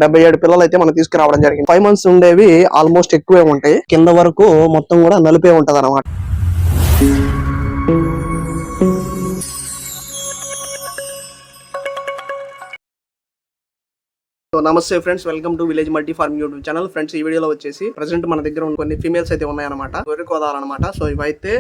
77 పిల్లలు అయితే మనం తీసుకురావడం జరిగింది. 5 months ఉండేవి ఆల్మోస్ట్ ఎక్కువే ఉంటాయి, కింద వరకు మొత్తం కూడా నలిపే ఉంటది అనమాట. నమస్తే friends, welcome to village multi farm YouTube channel. Friends, ఈ వీడియోలో వచ్చేసి ప్రెసెంట్ మన దగ్గర కొన్ని ఫీమేల్స్ అయితే ఉన్నాయన్నమాట, గొర్రె కోదాలన్నమాట. సో ఇవైతే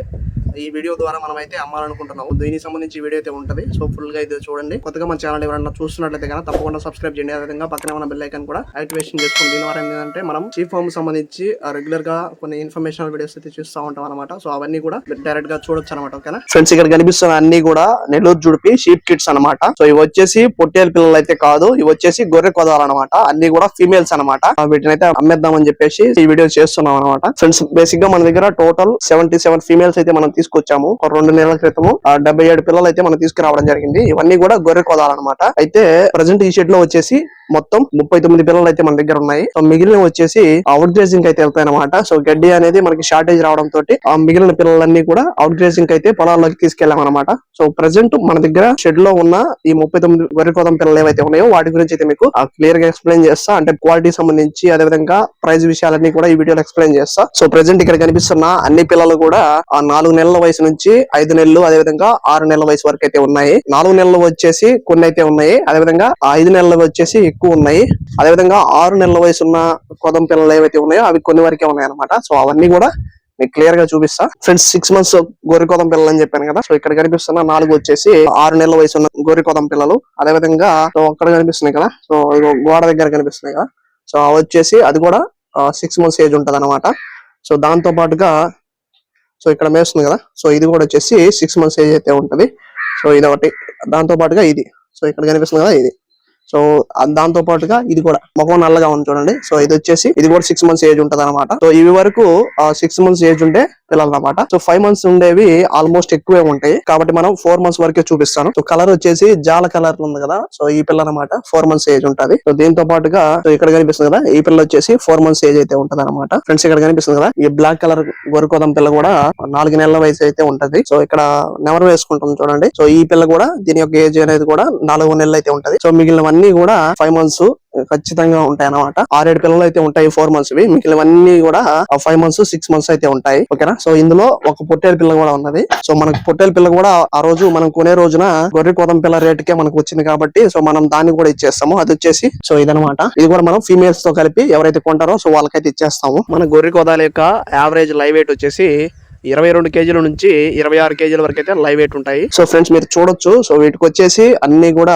ఈ వీడియో ద్వారా మనం అయితే అమ్మాలనుకుంటున్నాము. దీనికి సంబంధించి వీడియో అయితే ఉంటది. సో ఫుల్ గా అయితే చూడండి. కొత్తగా మన ఛానల్ ఎవరైనా చూస్తున్నట్లయితే కనుక తప్పకుండా సబ్స్క్రైబ్ చేయండి. అదేవిధంగా పక్కనే ఉన్న బెల్ ఐకాన్ కూడా యాక్టివేషన్ చేసుకోండి. దీని ద్వారా ఏంటంటే మనం షీప్ ఫార్మ్ సంబంధించి రెగ్యులర్ గా కొన్ని ఇన్ఫర్మేషనల్ వీడియోస్ అయితే చూస్తూ ఉంటాం అనమాట. సో అవన్నీ కూడా డైరెక్ట్ గా చూడొచ్చు అనమాట. ఓకేనా ఫ్రెండ్స్, ఇక్కడ కనిపిస్తున్న అన్ని కూడా నెల్లూరు జుడిపి షీప్ కిడ్స్ అనమాట. సో ఇవి వచ్చేసి పొట్టేలు పిల్లలు అయితే కాదు, ఇవి వచ్చేసి గొర్రె కోదాలన్నమాట. అన్ని కూడా ఫీమేల్స్ అనమాట. వీటిని అయితే అమ్మేద్దామని చెప్పేసి ఈ వీడియో చేస్తున్నాం అనమాట. ఫ్రెండ్స్, బేసిక్ గా మన దగ్గర టోటల్ 77 ఫీమేల్స్ అయితే మనం తీసుకొచ్చాము. 2 నెలల క్రితము 77 పిల్లలు అయితే మనం తీసుకురావడం జరిగింది. ఇవన్నీ కూడా గొర్రె కోదాలన్నమాట. అయితే ప్రజెంట్ ఈ షెడ్ లో వచ్చేసి మొత్తం 39 పిల్లలు అయితే మన దగ్గర ఉన్నాయి. సో మిగిలిన వచ్చేసి అవుట్ గ్రేజింగ్ అయితే వెళ్తాయి అనమాట. సో గడ్డి అనేది మనకి షార్టేజ్ రావడం తోటి ఆ మిగిలిన పిల్లలన్నీ కూడా అవుట్ గ్రేజింగ్ అయితే పొలాల్లోకి తీసుకెళ్లాం అనమాట. సో ప్రెసెంట్ మన దగ్గర షెడ్ లో ఉన్న ఈ 39 గొర్రె కోదం పిల్లలు ఏవైతే ఉన్నాయో వాటి గురించి అయితే మీకు క్లియర్ గా ఎక్స్ప్లెయిన్ చేస్తా. అంటే క్వాలిటీ సంబంధించి అదే విధంగా ప్రైస్ విషయాలన్నీ కూడా ఈ వీడియోలో ఎక్స్ప్లెయిన్ చేస్తా. సో ప్రెసెంట్ ఇక్కడ కనిపిస్తున్న అన్ని పిల్లలు కూడా 4 నెలల వయసు నుంచి 5 నెలలు అదే విధంగా 6 నెలల వయసు వరకు అయితే ఉన్నాయి. 4 నెలలు వచ్చేసి కొన్ని అయితే ఉన్నాయి, అదే విధంగా 5 నెలలు వచ్చేసి ఎక్కువ ఉన్నాయి. అదేవిధంగా 6 నెలల వయసు ఉన్న కొదం పిల్లలు ఏవైతే ఉన్నాయో అవి కొన్ని వరకే ఉన్నాయి అనమాట. సో అవన్నీ కూడా మీకు క్లియర్ గా చూపిస్తా. ఫ్రెండ్స్, 6 months గొర్రె కోదం పిల్లలు అని చెప్పాను కదా. సో ఇక్కడ కనిపిస్తున్న 4 వచ్చేసి 6 నెలల వయసు ఉన్న గొర్రె కోదం పిల్లలు. అదే విధంగా అక్కడ కనిపిస్తున్నాయి కదా, సో గోడ దగ్గర కనిపిస్తున్నాయి కదా, సో అవి వచ్చేసి అది కూడా 6 months ఏజ్ ఉంటది అనమాట. సో దాంతో పాటుగా సో ఇక్కడ మేస్తుంది కదా, సో ఇది కూడా వచ్చేసి 6 months ఏజ్ అయితే ఉంటది. సో ఇది ఒకటి, దాంతో పాటుగా ఇది, సో ఇక్కడ కనిపిస్తుంది కదా ఇది. సో దాంతో పాటుగా ఇది కూడా ముఖం నల్లగా ఉంది చూడండి. సో ఇది వచ్చేసి ఇది కూడా 6 months ఏజ్ ఉంటది అనమాట. సో ఇవి వరకు 6 months ఏజ్ ఉండే పిల్లలు అనమాట. సో 5 months ఉండేవి ఆల్మోస్ట్ ఎక్కువే ఉంటాయి, కాబట్టి మనం 4 months వరకే చూపిస్తాను. సో కలర్ వచ్చేసి జాల కలర్ ఉంది కదా, సో ఈ పిల్ల అనమాట 4 months ఏజ్ ఉంటది. సో దీంతో పాటుగా సో ఇక్కడ కనిపిస్తుంది కదా, ఈ పిల్ల వచ్చేసి 4 months ఏజ్ అయితే ఉంటది అనమాట. ఫ్రెండ్స్, ఇక్కడ కనిపిస్తుంది కదా ఈ బ్లాక్ కలర్ గొర్రెకోదం పిల్ల కూడా 4 నెలల వయసు అయితే ఉంటది. సో ఇక్కడ నెమరు వేసుకుంటాం చూడండి. సో ఈ పిల్ల కూడా దీని యొక్క ఏజ్ అనేది కూడా 4 నెలలు అయితే ఉంటది. సో మిగిలినవన్నీ కూడా 5 months ఖచ్చితంగా ఉంటాయి అనమాట. 6-7 పిల్లలు అయితే ఉంటాయి 4 months వి. మిగిలినవన్నీ కూడా 5 months 6 months అయితే ఉంటాయి. ఓకేనా. సో ఇందులో ఒక పొట్టేలు పిల్ల కూడా ఉన్నది. సో మనకు పొట్టేలు పిల్ల కూడా ఆ రోజు మనం కొనే రోజున గొర్రె కోదం పిల్ల రేటుకే మనకు వచ్చింది కాబట్టి సో మనం దాన్ని కూడా ఇచ్చేస్తాము. అది వచ్చేసి సో ఇదనమాట. ఇది కూడా మనం ఫీమేల్స్ తో కలిపి ఎవరైతే కొంటారో సో వాళ్ళకైతే ఇచ్చేస్తాము. మన గొర్రె కోదాల యొక్క యావరేజ్ లైవ్ వెయిట్ వచ్చేసి 22 kg నుంచి 26 kg వరకు అయితే లైవ్ వెయిట్ ఉంటాయి. సో ఫ్రెండ్స్, మీరు చూడొచ్చు. సో వీటికి వచ్చేసి అన్ని కూడా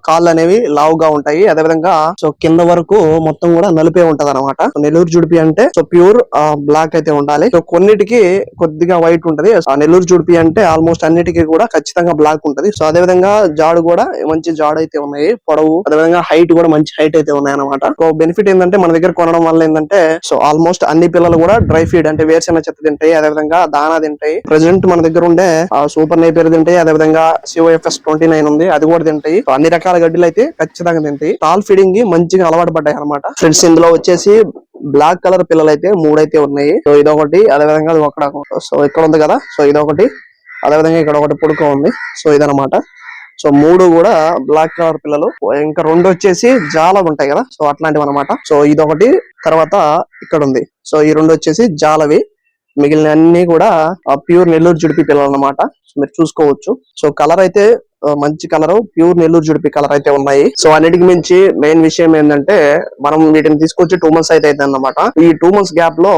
కాళ్ళు అనేవి లావుగా ఉంటాయి. అదే విధంగా సో కింద వరకు మొత్తం కూడా నలిపే ఉంటది అనమాట. నెల్లూరు జుడిపి అంటే సో ప్యూర్ బ్లాక్ అయితే ఉండాలి. సో కొన్నిటికి కొద్దిగా వైట్ ఉంటది. నెల్లూరు జుడిపి అంటే ఆల్మోస్ట్ అన్నిటికీ కూడా ఖచ్చితంగా బ్లాక్ ఉంటది. సో అదే విధంగా జాడు కూడా మంచి జాడు అయితే ఉన్నాయి, పొడవు అదే విధంగా హైట్ కూడా మంచి హైట్ అయితే ఉన్నాయి అనమాట. సో బెనిఫిట్ ఏంటంటే మన దగ్గర కొనడం వల్ల ఏంటంటే సో ఆల్మోస్ట్ అన్ని పిల్లలు కూడా డ్రై ఫీడ్ అంటే వేరుశెనగ చెత్త తింటాయి, అదే విధంగా దానా తింటాయి. ప్రెసెంట్ మన దగ్గర ఉండే సూపర్ నేపియర్ తింటాయి, అదే విధంగా COFS 29 ఉంది, అది కూడా తింటాయి. అన్ని రకాల గడ్డిలు అయితే ఖచ్చితంగా తింటాయి. టాల్ ఫీడింగ్ కి మంచిగా అలవాటు పడ్డాయి అనమాట. ఫ్రెండ్స్, ఇందులో వచ్చేసి బ్లాక్ కలర్ పిల్లలు అయితే 3 అయితే ఉన్నాయి. సో ఇదొకటి, అదే విధంగా అది ఒకటి, సో ఇక్కడ ఉంది కదా, సో ఇదొకటి, అదే విధంగా ఇక్కడ ఒకటి పుడుకో ఉంది. సో ఇదనమాట. సో 3 కూడా బ్లాక్ కలర్ పిల్లలు. ఇంకా 2 వచ్చేసి జాల ఉంటాయి కదా, సో అట్లాంటివి అనమాట. సో ఇదొకటి, తర్వాత ఇక్కడ ఉంది. సో ఈ 2 వచ్చేసి జాలవి. మిగిలిన అన్ని కూడా ప్యూర్ నెల్లూరు జుడిపి పిల్లలు అన్నమాట. మీరు చూసుకోవచ్చు. సో కలర్ అయితే మంచి కలర్, ప్యూర్ నెల్లూరు జుడిపి కలర్ అయితే ఉన్నాయి. సో అన్నిటికి మించి మెయిన్ విషయం ఏంటంటే మనం వీటిని తీసుకొచ్చి 2 months అయితే అన్నమాట. ఈ 2 months గ్యాప్ లో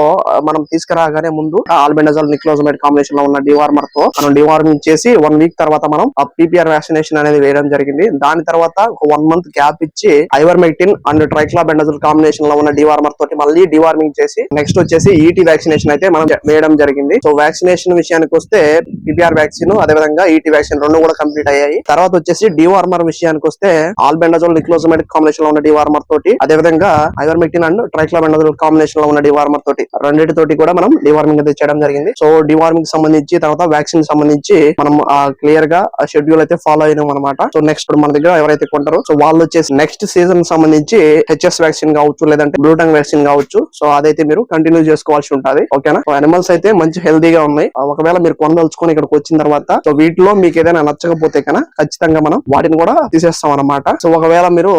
మనం తీసుకురాగానే ముందు ఆల్బెండజోల్ నిక్లోజమైడ్ కాంబినేషన్ లో ఉన్న డివార్మర్ తో మనం డివార్మింగ్ చేసి 1 week తర్వాత మనం PPR వ్యాక్సినేషన్ అనేది వేయడం జరిగింది. దాని తర్వాత 1 month గ్యాప్ ఇచ్చి ఐవర్మెక్టిన్ అండ్ ట్రైక్లాబెండజోల్ కాంబినేషన్ లో ఉన్న డివార్మర్ తోటి మళ్ళీ డివార్మింగ్ చేసి నెక్స్ట్ వచ్చేసి ET వ్యాక్సినేషన్ అయితే మనం వేయడం జరిగింది. సో వ్యాక్సినేషన్ విషయానికి వస్తే PPR వ్యాక్సిన్ అదే విధంగా ET వ్యాక్సిన్ 2 కూడా కంప్లీట్ అయ్యాయి. తర్వాత వచ్చేసి డివార్మర్ విషయానికి వస్తే ఆల్బెండజోల్ నిక్లోజమైడ్ కాంబినేషన్ లో ఉన్న డివార్మర్ తోటి అదే విధంగా ఐవర్మెక్టిన్ అండ్ ట్రైక్లాబెండజోల్ కాంబినేషన్ లో ఉన్న డివార్మర్ తోటి రెండింటితోటి కూడా మనం డివార్మింగ్ అయితే చేయడం జరిగింది. సో డివార్మింగ్ సంబంధించి తర్వాత వ్యాక్సిన్ సంబంధించి మనం క్లియర్ గా షెడ్యూల్ అయితే ఫాలో అయినాం అనమాట. సో నెక్స్ట్ మన దగ్గర ఎవరైతే కొంటారో సో వాళ్ళు వచ్చేసి నెక్స్ట్ సీజన్ సంబంధించి HS వ్యాక్సిన్ కావచ్చు, లేదంటే బ్లూటంగ్ వ్యాక్సిన్ కావచ్చు. సో అదైతే మీరు కంటిన్యూ చేసుకోవాల్సి ఉంటుంది. ఓకేనా. అనిమల్స్ అయితే మంచి హెల్దీగా ఉన్నాయి. ఒకవేళ మీరు కొనదలుచుకొని ఇక్కడికి వచ్చిన తర్వాత సో వీటిలో మీకు ఏదైనా నచ్చకపోతే కన్నా ఖచ్చితంగా మనం వాటిని కూడా తీసేస్తాం అన్నమాట. సో ఒకవేళ మీరు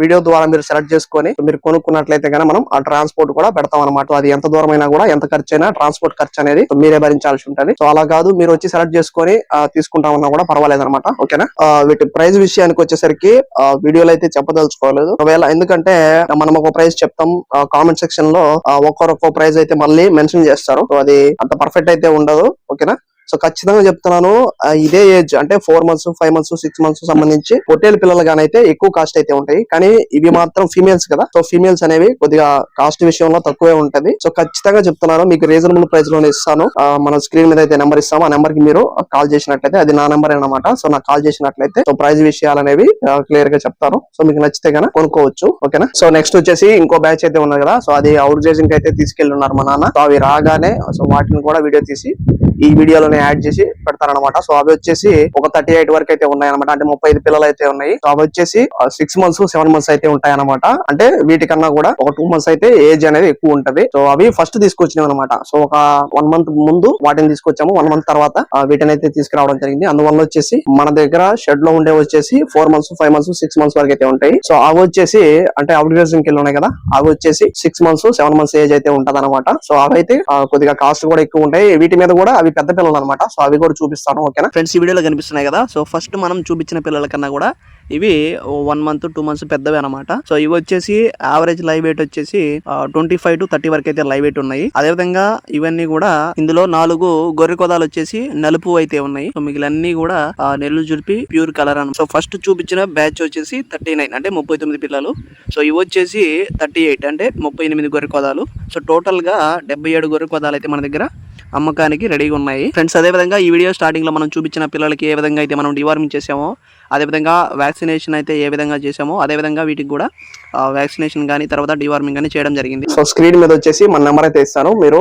వీడియో ద్వారా మీరు సెలెక్ట్ చేసుకొని మీరు కొనుక్కున్నట్లయితే కనుక మనం ఆ ట్రాన్స్పోర్ట్ కూడా పెడతాం అన్నమాట. అది ఎంత దూరం అయినా కూడా ఎంత ఖర్చు అయినా ట్రాన్స్పోర్ట్ ఖర్చు అనేది మీరే భరించాల్సి ఉంటుంది. సో అలా కాదు మీరు వచ్చి సెలెక్ట్ చేసుకొని తీసుకుంటామన్నా కూడా పర్వాలేదు అనమాట. ఓకేనా. వీటి ప్రైస్ విషయానికి వచ్చేసరికి వీడియోలో అయితే చెప్పదలుచుకోలేదు. ఒకవేళ ఎందుకంటే మనం ఒక ప్రైస్ చెప్తాం, కామెంట్ సెక్షన్ లో ఒక్కొక్క ప్రైస్ అయితే మళ్ళీ మెన్షన్ చేస్తారు. సో అది అంత పర్ఫెక్ట్ అయితే ఉండదు. ఓకేనా. సో ఖచ్చితంగా చెప్తున్నాను, ఇదే ఏజ్ అంటే 4 months 5 months 6 months సంబంధించి పొట్టేలు పిల్లలు గానైతే ఎక్కువ కాస్ట్ అయితే ఉంటాయి. కానీ ఇవి మాత్రం ఫీమేల్స్ కదా. సో ఫీమేల్స్ అనేవి కొద్దిగా కాస్ట్ విషయంలో తక్కువే ఉంటది. సో ఖచ్చితంగా చెప్తున్నాను, మీకు రీజనబుల్ ప్రైస్ లోనే ఇస్తాను. మన స్క్రీన్ మీద అయితే నెంబర్ ఇస్తాము. ఆ నెంబర్ కి మీరు కాల్ చేసినట్లయితే, అది నా నెంబర్ అన్నమాట. సో నాకు కాల్ చేసినట్లయితే సో ప్రైస్ విషయాలు అనేవి క్లియర్ గా చెప్తాను. సో మీకు నచ్చితే కనుక కొనుక్కోవచ్చు. ఓకేనా. సో నెక్స్ట్ వచ్చేసి ఇంకో బ్యాచ్ అయితే ఉన్నది కదా. సో అది అవుట్ గ్రేజింగ్ అయితే తీసుకెళ్లి ఉన్నారు మా నాన్న. సో అవి రాగానే సో వాటిని కూడా వీడియో తీసి ఈ వీడియోలోనే యాడ్ చేసి పెడతారనమాట. సో అవి వచ్చేసి ఒక 38 వరకు అయితే ఉన్నాయి అనమాట. అంటే 35 పిల్లలు అయితే ఉన్నాయి. సో అవి వచ్చేసి 6 months 7 months అయితే ఉంటాయి అనమాట. అంటే వీటికన్నా కూడా ఒక 2 months అయితే ఏజ్ అనేది ఎక్కువ ఉంటది. సో అవి ఫస్ట్ తీసుకొచ్చినాం అనమాట. సో ఒక 1 month ముందు వాటిని తీసుకొచ్చాము. 1 month తర్వాత వీటిని అయితే తీసుకురావడం జరిగింది. అందువల్ల వచ్చేసి మన దగ్గర షెడ్ లో ఉండే వచ్చేసి 4 months 5 months 6 months వరకు అయితే ఉంటాయి. సో అవి వచ్చేసి అంటే అవుట్ గ్రేజింగ్ కిల్ ఉన్నాయి కదా, అవి వచ్చేసి 6 months 7 months ఏజ్ అయితే ఉంటది అనమాట. సో అవి అయితే కొద్దిగా కాస్ట్ కూడా ఎక్కువ ఉంటాయి. వీటి మీద కూడా అవి పెద్ద పిల్లలు అనమాట. సో అవి కూడా చూపిస్తాను. ఓకేనా ఫ్రెండ్స్, ఈ వీడియోలో కనిపిస్తున్నాయి కదా. సో ఫస్ట్ మనం చూపించిన పిల్లల కన్నా కూడా ఇవి 1 month 2 months పెద్దవి అనమాట. సో ఇవి వచ్చేసి యావరేజ్ లైవ్ వెయిట్ వచ్చేసి 25 to 30 వరకు అయితే లైవ్ వెయిట్ ఉన్నాయి. అదేవిధంగా ఇవన్నీ కూడా ఇందులో 4 గొర్రె కొదాలు వచ్చేసి నలుపు అయితే ఉన్నాయి. సో మిగిలినన్ని కూడా నెల్లు జులిపి ప్యూర్ కలర్ అన్నమాట. సో ఫస్ట్ చూపించిన బ్యాచ్ వచ్చేసి 39 అంటే 39 పిల్లలు. సో ఇవి వచ్చేసి 38 అంటే 38 గొర్రె కొదాలు. సో టోటల్ గా 77 గొర్రె కొదాలు అయితే మన దగ్గర అమ్మకానికి రెడీగా ఉన్నాయి ఫ్రెండ్స్. అదే విధంగా ఈ వీడియో స్టార్టింగ్ లో మనం చూపించిన పిల్లలకి ఏ విధంగా అయితే మనం డివార్మింగ్ చేసామో, అదేవిధంగా వ్యాక్సినేషన్ అయితే ఏ విధంగా చేసామో అదే విధంగా వీటికి కూడా వ్యాక్సినేషన్ కానీ తర్వాత డివార్మింగ్ కానీ చేయడం జరిగింది. సో స్క్రీన్ మీద వచ్చేసి మన నెంబర్ అయితే ఇస్తాను. మీరు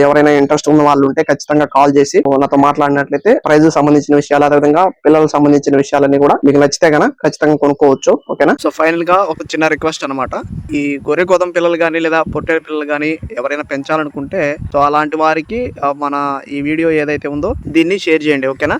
ఎవరైనా ఇంట్రెస్ట్ ఉన్న వాళ్ళు ఉంటే ఖచ్చితంగా కాల్ చేసి నాతో మాట్లాడినట్లయితే ప్రైజ్ సంబంధించిన విషయాలు, అదేవిధంగా పిల్లలకు సంబంధించిన విషయాలన్నీ కూడా మీకు నచ్చితే కనుక ఖచ్చితంగా కొనుక్కోవచ్చు. ఓకేనా. సో ఫైనల్ గా ఒక చిన్న రిక్వెస్ట్ అనమాట. ఈ గొర్రె కోదం పిల్లలు కానీ లేదా పొట్టేల పిల్లలు కానీ ఎవరైనా పెంచాలనుకుంటే సో అలాంటి వారికి మన ఈ వీడియో ఏదైతే ఉందో దీన్ని షేర్ చేయండి. ఓకేనా.